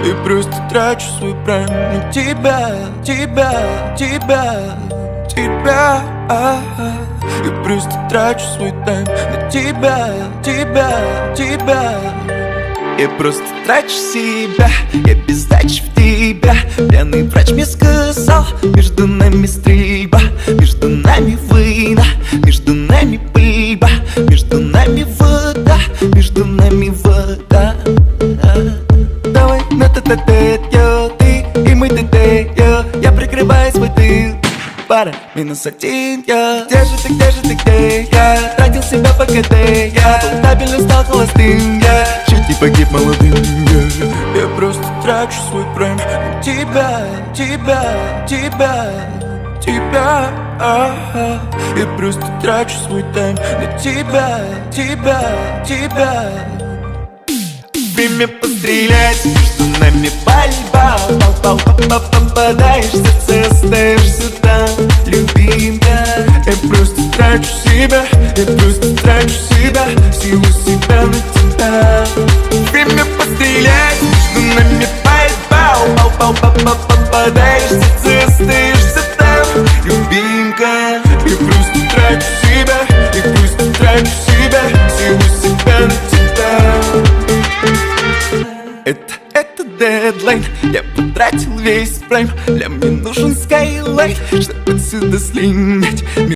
И просто трачу свой прайм на тебя. И просто трачу свой тайм на тебя. Я просто трачу себя, я без сдачи в тебя. Пьяный врач мне сказал, между нами стрельба, между нами война, между нами пыльба, между нами вода, между нами вода. Давай на тет-а-тет, ты и мы тет-тет, я прикрываю свой тыл. Пара, -1, я. Где же ты, где? Я тратил себя по КТ, я был стабильно, стал холостым, я чуть не погиб молодым, я просто трачу свой прайм на тебя. Я просто трачу свой тайм на тебя. Время пострелять, между нами пальба. Попадаешь в сердце, остаешься там, любимая. Я просто трачу себя, силу себя на тебя. Время пострелять, между нами пальба. Попадаешь в сердце, остаешься там, любимка. Я просто трачу себя, силу себя на тебя. Это дедлайн, я потратил весь прайм. Для мне нужен скайлайт, чтобы отсюда слинять.